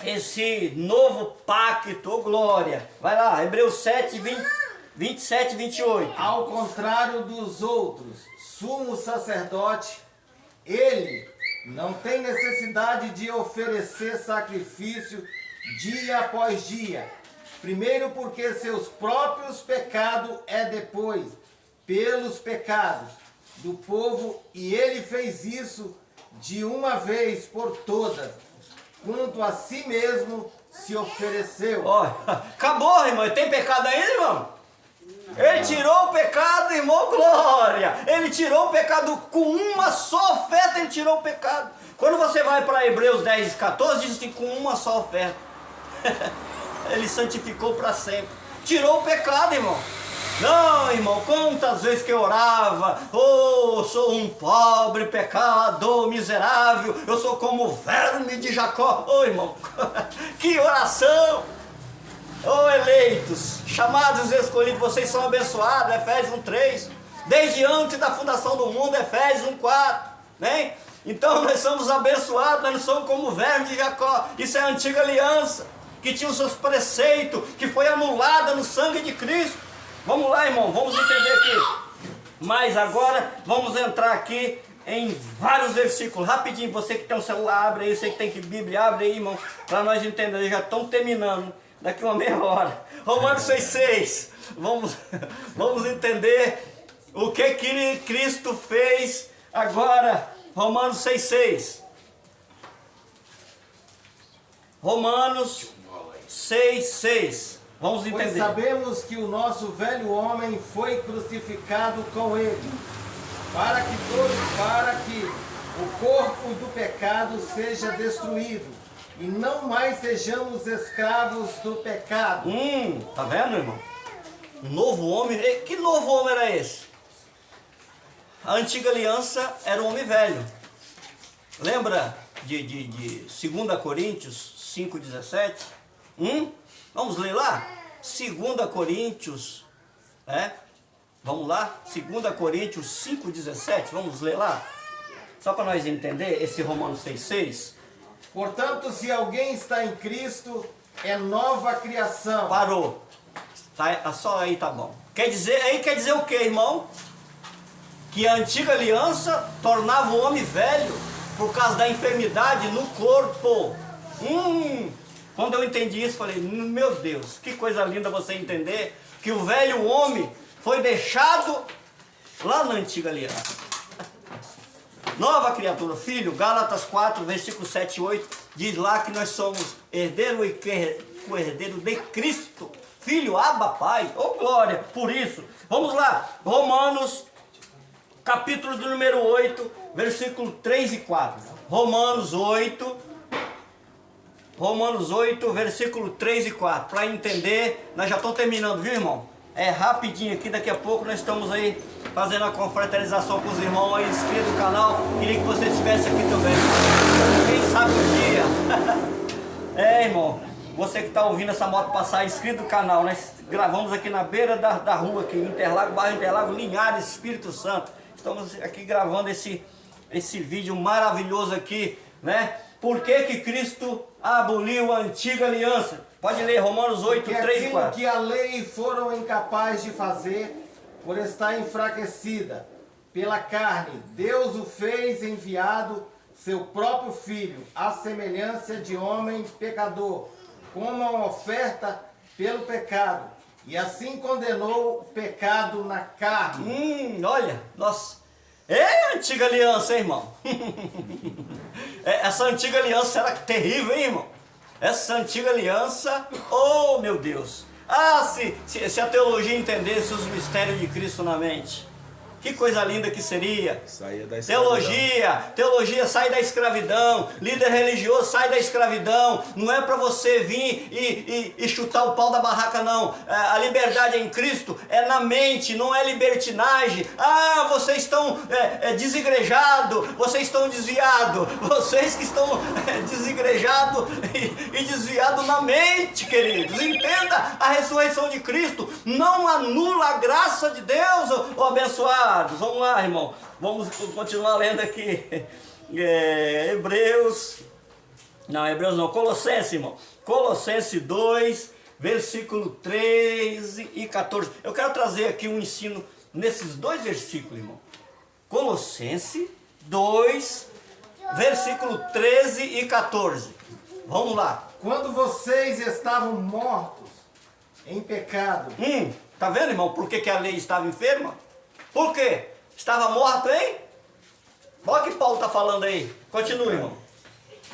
esse novo pacto. Glória. Vai lá, Hebreus 7, 27 e 28. Ao contrário dos outros, sumo sacerdote, ele não tem necessidade de oferecer sacrifício dia após dia. Primeiro porque seus próprios pecados é depois, pelos pecados, do povo, e ele fez isso de uma vez por todas, quanto a si mesmo se ofereceu. Olha, acabou, irmão. Tem pecado ainda, irmão? Ele tirou o pecado, irmão, glória. Ele tirou o pecado com uma só oferta, ele tirou o pecado. Quando você vai para Hebreus 10, 14, diz assim, com uma só oferta. Ele santificou para sempre. Tirou o pecado, irmão. Não, irmão, quantas vezes que eu orava, oh, eu sou um pobre pecador miserável, eu sou como o verme de Jacó. Oh, irmão, que oração! Oh, eleitos, chamados e escolhidos, vocês são abençoados, Efésios 1:3. Desde antes da fundação do mundo, Efésios 1:4, né? Então nós somos abençoados, nós não somos como o verme de Jacó. Isso é a antiga aliança, que tinha os seus preceitos, que foi anulada no sangue de Cristo. Vamos lá, irmão, vamos entender aqui. Mas agora vamos entrar aqui em vários versículos. Rapidinho, você que tem um celular, abre aí, você que tem que Bíblia, abre aí, irmão, para nós entendermos. Já estão terminando, daqui uma meia hora. Romanos 6,6. Vamos entender o que Cristo fez agora. Romanos 6,6. Romanos 6,6. Vamos entender. Pois sabemos que o nosso velho homem foi crucificado com ele, para que o corpo do pecado seja destruído, e não mais sejamos escravos do pecado. Tá vendo, irmão? Um novo homem. Que novo homem era esse? A antiga aliança era o homem velho. Lembra de 2 Coríntios 5,17? Vamos ler lá? 2 Coríntios, vamos lá? 2 Coríntios 5,17, vamos ler lá? Só para nós entender esse Romanos 6,6. Portanto, se alguém está em Cristo, é nova criação. Parou. Tá, só aí tá bom. Quer dizer o que, irmão? Que a antiga aliança tornava o homem velho por causa da enfermidade no corpo. Quando eu entendi isso, falei, meu Deus, que coisa linda você entender que o velho homem foi deixado lá na antiga aliança. Nova criatura, filho, Gálatas 4, versículo 7 e 8, diz lá que nós somos herdeiro e co-herdeiro de Cristo. Filho, Abba, Pai, oh glória, por isso. Vamos lá, Romanos, capítulo do número 8, versículo 3 e 4. Romanos 8, versículo 3 e 4. Para entender, nós já estamos terminando, viu, irmão? É rapidinho aqui, daqui a pouco nós estamos aí fazendo a confraternização com os irmãos aí inscritos no canal. Queria que você estivesse aqui também. Quem sabe um dia. Irmão, você que está ouvindo essa moto passar, inscrito no canal. Nós gravamos aqui na beira da rua, aqui, Interlago, bairro Interlago, Linhares, Espírito Santo. Estamos aqui gravando esse vídeo maravilhoso aqui, né? Por que Cristo aboliu a antiga aliança? Pode ler Romanos 8, 3 e 4. Que a lei foram incapazes de fazer, por estar enfraquecida pela carne, Deus o fez enviado seu próprio Filho, à semelhança de homem pecador, como uma oferta pelo pecado, e assim condenou o pecado na carne. Olha, nossa, é a antiga aliança, hein, irmão? Essa antiga aliança era terrível, hein, irmão? Essa antiga aliança, oh meu Deus! Se a teologia entendesse os mistérios de Cristo na mente, que coisa linda que seria. Saia da escravidão. Teologia sai da escravidão. Líder religioso sai da escravidão. Não é para você vir e chutar o pau da barraca, não. A liberdade em Cristo é na mente, não é libertinagem. Vocês estão desigrejados, vocês estão desviados. Vocês que estão desigrejados e desviados na mente, queridos. Entenda, a ressurreição de Cristo não anula a graça de Deus, ô abençoado. Vamos lá, irmão. Vamos continuar lendo aqui. Colossenses, irmão. Colossenses 2, versículo 13 e 14. Eu quero trazer aqui um ensino nesses dois versículos, irmão. Colossenses 2, versículo 13 e 14. Vamos lá. Quando vocês estavam mortos em pecado. Tá vendo, irmão, por que a lei estava enferma? Por quê? Estava morto, hein? Olha o que Paulo está falando aí. Continue, irmão.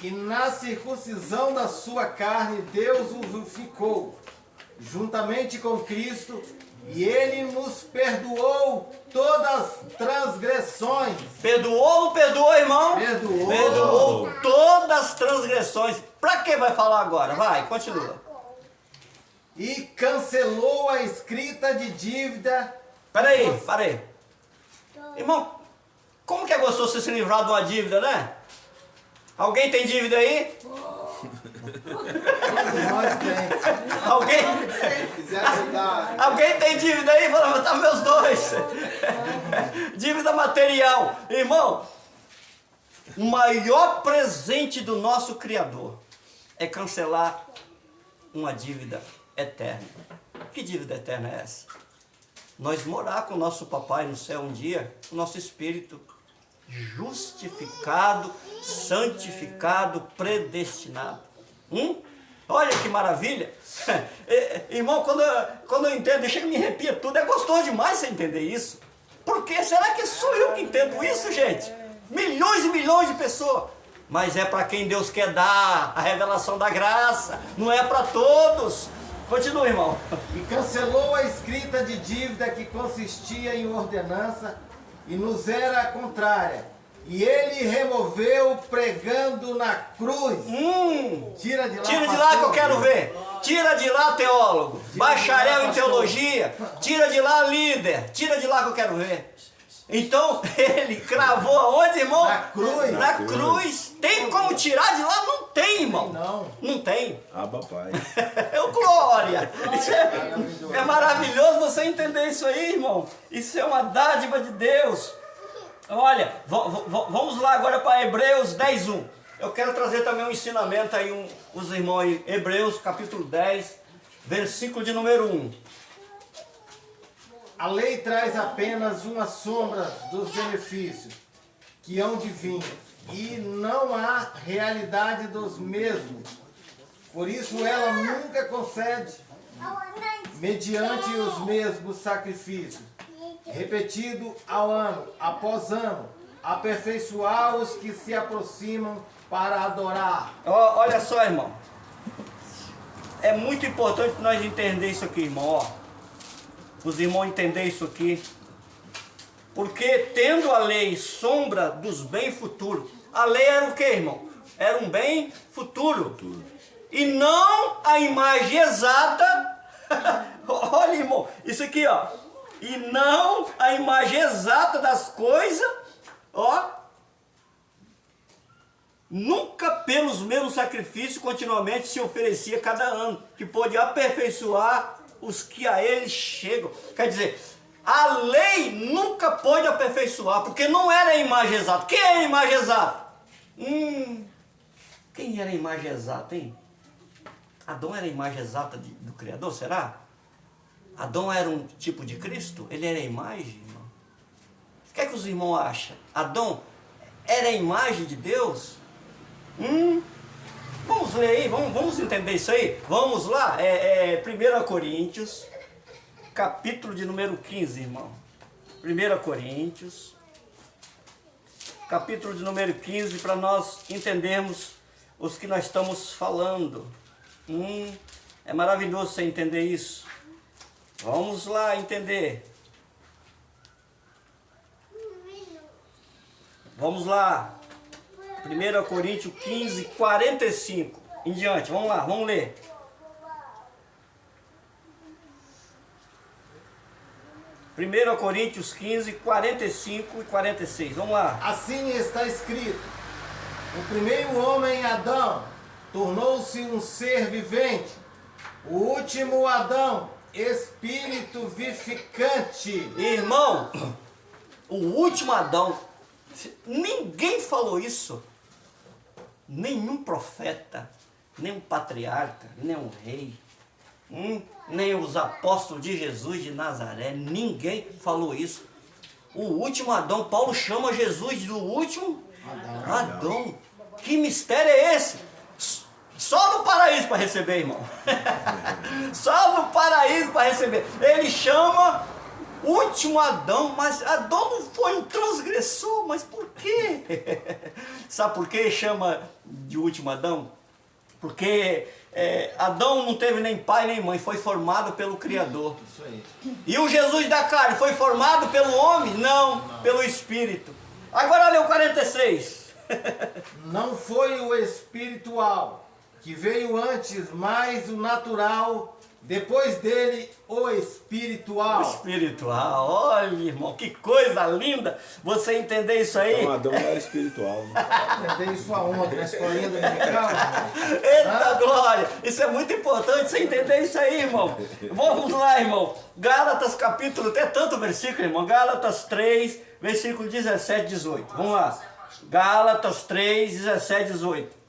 E na circuncisão da sua carne Deus o vivificou, juntamente com Cristo, e ele nos perdoou todas as transgressões. Perdoou ou não perdoou, irmão? Perdoou. Perdoou todas as transgressões. Para que vai falar agora? Vai, continua. E cancelou a escrita de dívida. Peraí. Irmão, como que é gostoso você se livrar de uma dívida, né? Alguém tem dívida aí? Nós tem. Alguém? Quiser ajudar. Alguém tem dívida aí? Vou levantar meus dois. Dívida material. Irmão, o maior presente do nosso Criador é cancelar uma dívida eterna. Que dívida eterna é essa? Nós morar com o nosso papai no céu um dia, o nosso espírito justificado, santificado, predestinado. Olha que maravilha. Irmão, quando eu entendo, chega e me arrepia tudo. É gostoso demais você entender isso. Por quê? Será que sou eu que entendo isso, gente? Milhões e milhões de pessoas. Mas é para quem Deus quer dar a revelação da graça. Não é para todos. Continua, irmão. E cancelou a escrita de dívida que consistia em ordenança e nos era contrária. E ele removeu pregando na cruz. Tira de lá, Tira de pastor. lá que eu quero ver. Tira de lá, teólogo. Bacharel em teologia. Tira de lá, líder. Tira de lá que eu quero ver. Então, ele cravou aonde, irmão? Na cruz. Na cruz. Tem como tirar de lá? Não tem, irmão. Não tem. Abba Pai. Glória! Isso é maravilhoso você entender isso aí, irmão. Isso é uma dádiva de Deus. Olha, vamos lá agora para Hebreus 10:1. Eu quero trazer também um ensinamento aí, os irmãos aí. Hebreus capítulo 10, versículo de número 1. A lei traz apenas uma sombra dos benefícios que hão de vir, e não há realidade dos mesmos. Por isso ela nunca concede, mediante os mesmos sacrifícios, repetido ao ano, após ano, aperfeiçoar os que se aproximam para adorar. Olha só, irmão. É muito importante nós entender isso aqui, irmão. Ó. Os irmãos entender isso aqui. Porque tendo a lei sombra dos bens futuros. A lei era o que, irmão? Era um bem futuro. E não a imagem exata. Olha, irmão, isso aqui, ó. E não a imagem exata das coisas, ó. Nunca pelos mesmos sacrifícios continuamente se oferecia cada ano, que pôde aperfeiçoar os que a ele chegam. Quer dizer, a lei nunca pôde aperfeiçoar, porque não era a imagem exata. Quem era a imagem exata? Quem era a imagem exata, hein? Adão era a imagem exata do Criador, será? Adão era um tipo de Cristo? Ele era a imagem, irmão? O que é que os irmãos acham? Adão era a imagem de Deus? Vamos ler aí, vamos entender isso aí? Vamos lá, 1 Coríntios, capítulo de número 15, irmão. 1 Coríntios, capítulo de número 15, para nós entendermos os que nós estamos falando. É maravilhoso você entender isso. Vamos lá entender. Vamos lá. 1 Coríntios 15, 45 em diante. Vamos lá, vamos ler. Primeiro Coríntios 15, 45 e 46. Vamos lá. Assim está escrito: o primeiro homem, Adão, tornou-se um ser vivente. O último Adão, espírito vivificante. Irmão, o último Adão, ninguém falou isso. Nenhum profeta, nem um patriarca, nem um rei, nem os apóstolos de Jesus de Nazaré, ninguém falou isso. O último Adão, Paulo chama Jesus do último Adão. Que mistério é esse? Só no paraíso para receber, irmão. Só no paraíso para receber. Ele chama último Adão, mas Adão não foi um transgressor, mas por quê? Sabe por que chama de último Adão? Porque Adão não teve nem pai nem mãe, foi formado pelo Criador. Isso aí. E o Jesus da carne foi formado pelo homem? Não, pelo Espírito. Agora lê o 46. Não foi o espiritual que veio antes, mas o natural, depois dele o espiritual. Espiritual, olha irmão, que coisa linda você entender isso aí. Então Adão era espiritual. Né? Aprendei isso aonde? Na escolinha dominical? Eita glória, isso é muito importante você entender isso aí, irmão. Vamos lá, irmão. Gálatas capítulo, tem tanto versículo, irmão. Gálatas 3, versículo 17 e 18. Vamos lá. Gálatas 3, 17 e 18.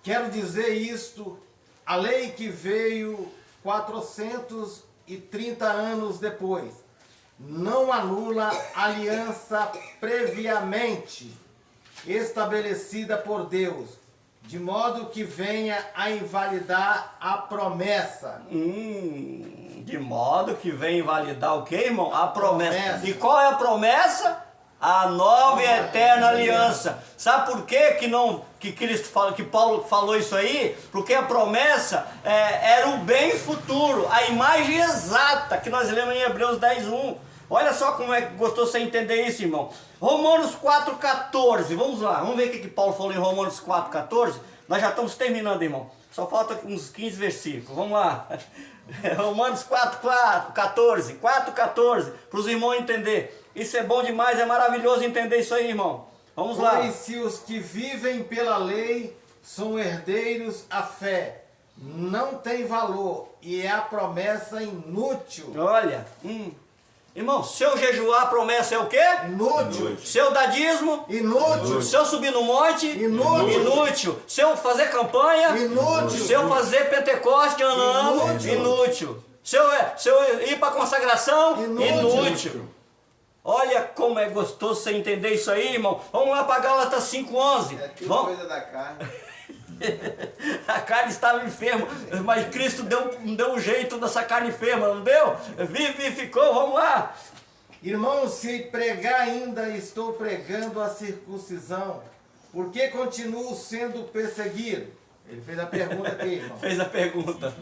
Quero dizer isto, a lei que veio 430 anos depois, não anula a aliança previamente estabelecida por Deus, de modo que venha a invalidar a promessa. De modo que vem invalidar o que, irmão? A promessa. Promessa. E qual é a promessa? A nova e eterna aliança. Sabe por quê que Cristo fala, que Paulo falou isso aí? Porque a promessa era o bem futuro, a imagem exata que nós lemos em Hebreus 10:1. Olha só como é gostoso você entender isso, irmão. Romanos 4,14. Vamos lá, vamos ver o que Paulo falou em Romanos 4,14. Nós já estamos terminando, irmão. Só falta uns 15 versículos. Vamos lá. Romanos 4,14. 4,14. Para os irmãos entenderem. Isso é bom demais, é maravilhoso entender isso aí, irmão. Vamos lá. Pois se os que vivem pela lei são herdeiros, a fé não tem valor e é a promessa inútil. Olha, irmão, se eu jejuar, a promessa é o quê? Inútil. Se eu dar dízimo? Inútil. Se eu subir no monte? Inútil. Inútil. Se eu fazer campanha? Inútil. Se eu fazer Pentecoste ano? Inútil. Se eu ir para consagração? Inútil. Olha como é gostoso você entender isso aí, irmão. Vamos lá para Gálatas 5:11. É tudo Vamos. coisa da carne. A carne estava enferma, mas Cristo deu um jeito nessa carne enferma, não deu? Vivificou, vamos lá. Irmãos, se pregar ainda, estou pregando a circuncisão, por que continuo sendo perseguido? Ele fez a pergunta aqui, irmão. Fez a pergunta.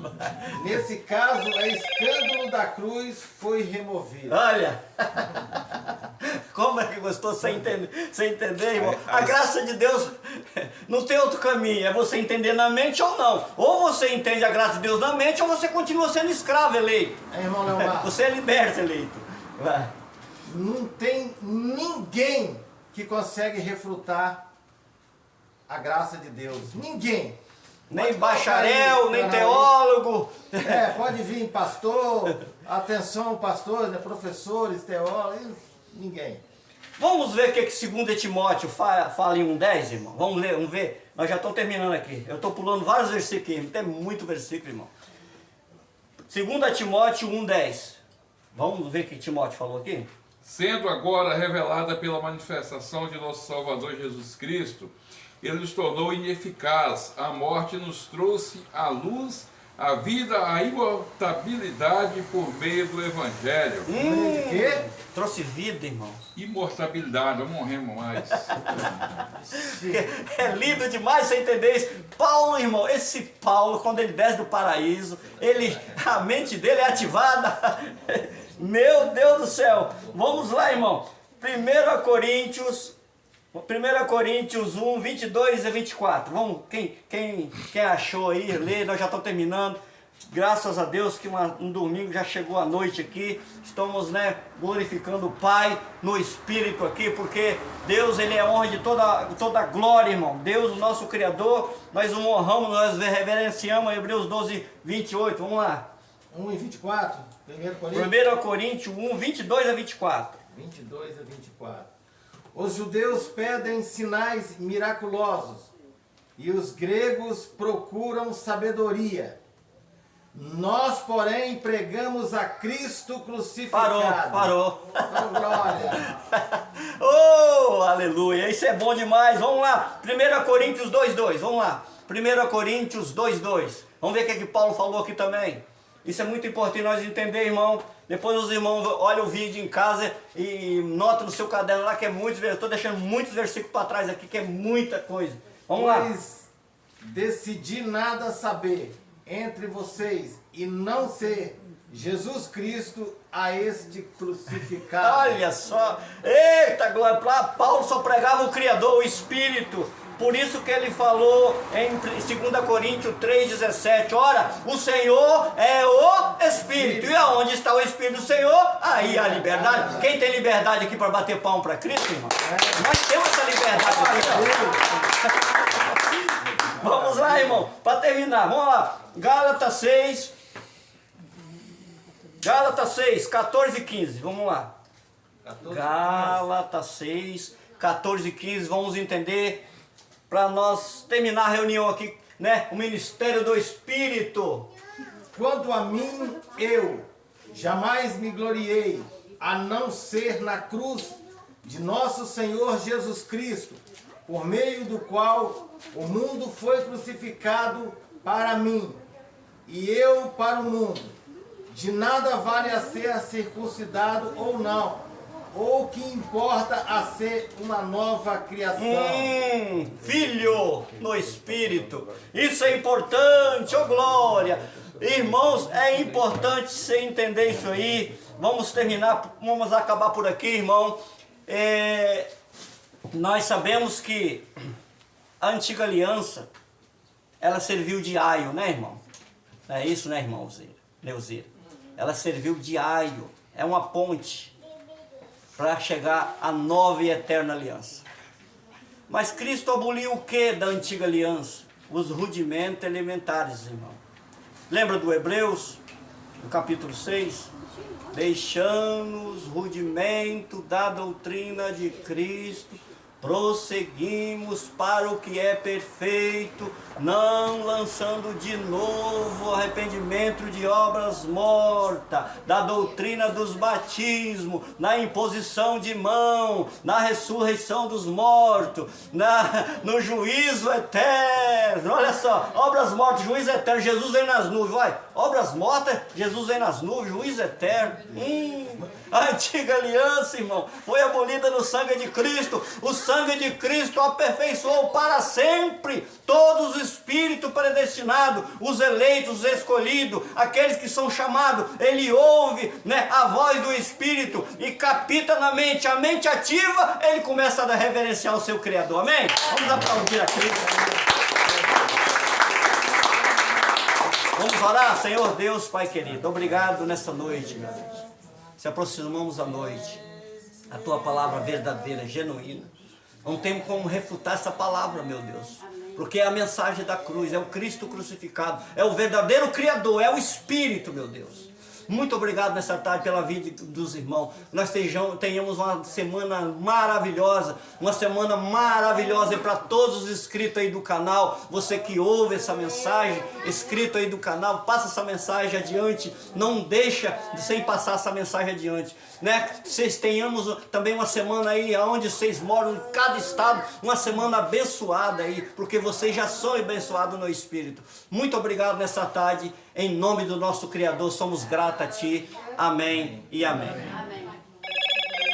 Nesse caso, o escândalo da cruz foi removido. Olha, como é que gostou você entender, irmão? A graça de Deus não tem outro caminho, é você entender na mente ou não. Ou você entende a graça de Deus na mente, ou você continua sendo escravo eleito. Irmão Leomar, Você é liberto eleito. Vai. não tem ninguém que consegue refutar a graça de Deus. Ninguém. Nem bacharel, nem teólogo. Pode vir pastor, atenção pastores, né, professores, teólogos, ninguém. Vamos ver o que 2 Timóteo fala em 1:10, irmão. Vamos ler, vamos ver. Nós já estamos terminando aqui. Eu estou pulando vários versículos aqui, tem muito versículo, irmão. 2 Timóteo 1:10. Vamos ver o que Timóteo falou aqui? Sendo agora revelada pela manifestação de nosso Salvador Jesus Cristo, ele nos tornou ineficaz, a morte nos trouxe a luz, a vida, a imortabilidade por meio do Evangelho. Quê? Trouxe vida, irmão. Imortabilidade, não morremos mais. É lindo demais você entender isso. Paulo, irmão, esse Paulo, quando ele desce do paraíso, a mente dele é ativada. Meu Deus do céu. Vamos lá, irmão. 1 Coríntios 1, 22 e 24. Vamos, quem achou aí, lê, nós já estamos terminando. Graças a Deus que um domingo já chegou a noite aqui. Estamos, glorificando o Pai no Espírito aqui, porque Deus, Ele é honra de toda glória, irmão. Deus, o nosso Criador, nós o honramos, nós reverenciamos. Hebreus 12, 28, vamos lá. 1 e 24, 1 Coríntios. 1 Coríntios 1, 22 a 24. 22 a 24. Os judeus pedem sinais miraculosos e os gregos procuram sabedoria. Nós, porém, pregamos a Cristo crucificado. Parou. Oh, glória. Oh, aleluia, isso é bom demais. Vamos lá, 1 Coríntios 2:2, vamos lá. 1 Coríntios 2:2. Vamos ver o que Paulo falou aqui também. Isso é muito importante nós entender, irmão. Depois os irmãos olham o vídeo em casa e notam no seu caderno lá que é muitos versículos. Estou deixando muitos versículos para trás aqui, que é muita coisa. Vamos lá. Pois decidi nada saber entre vocês e não ser Jesus Cristo a este crucificado. Olha só. Eita glória. Paulo só pregava o Criador, o Espírito. Por isso que ele falou em 2 Coríntios 3,17, ora, o Senhor é o Espírito, e aonde está o Espírito do Senhor, aí há liberdade. Quem tem liberdade aqui para bater palmo para Cristo, irmão? Nós temos essa liberdade aqui, ó. Vamos lá, irmão, para terminar, vamos lá, Gálatas 6, 14 e 15, vamos lá. Gálatas 6, 14 e 15, vamos entender, para nós terminar a reunião aqui, né? O ministério do Espírito. Quanto a mim, eu jamais me gloriei, a não ser na cruz de nosso Senhor Jesus Cristo, por meio do qual o mundo foi crucificado para mim, e eu para o mundo. De nada vale a ser circuncidado ou não, ou que importa a ser uma nova criação. Filho no Espírito. Isso é importante, oh glória. Irmãos, é importante você entender isso aí. Vamos terminar, vamos acabar por aqui, irmão. Nós sabemos que a antiga aliança, ela serviu de aio, né, irmão? É isso, né, irmão Neuzeira? Ela serviu de aio, é uma ponte para chegar à nova e eterna aliança. Mas Cristo aboliu o que da antiga aliança? Os rudimentos elementares, irmão. Lembra do Hebreus, no capítulo 6? Deixando os rudimentos da doutrina de Cristo, prosseguimos para o que é perfeito, não lançando de novo arrependimento de obras mortas, da doutrina dos batismos, na imposição de mão, na ressurreição dos mortos, no juízo eterno. Olha só, obras mortas, juízo eterno, Jesus vem nas nuvens, vai, obras mortas, Jesus vem nas nuvens, juízo eterno. A antiga aliança, irmão, foi abolida no sangue de Cristo. O sangue de Cristo aperfeiçoou para sempre todos os espíritos predestinados, os eleitos, os escolhidos, aqueles que são chamados. Ele ouve, né, a voz do Espírito e capta na mente, a mente ativa, ele começa a reverenciar o seu Criador. Amém? Vamos aplaudir a Cristo. Vamos orar? Senhor Deus, Pai querido, obrigado nessa noite, meu Deus. Se aproximamos à noite, a Tua palavra verdadeira, genuína. Não temos como refutar essa palavra, meu Deus. Porque é a mensagem da cruz, é o Cristo crucificado, é o verdadeiro Criador, é o Espírito, meu Deus. Muito obrigado nessa tarde pela vida dos irmãos. Nós tenhamos uma semana maravilhosa para todos os inscritos aí do canal. Você que ouve essa mensagem, inscrito aí do canal, passa essa mensagem adiante. Não deixa sem passar essa mensagem adiante, né? Vocês tenhamos também uma semana aí, onde vocês moram, em cada estado, uma semana abençoada aí, porque vocês já são abençoados no Espírito. Muito obrigado nessa tarde. Em nome do nosso Criador, somos gratos a Ti. Amém e amém.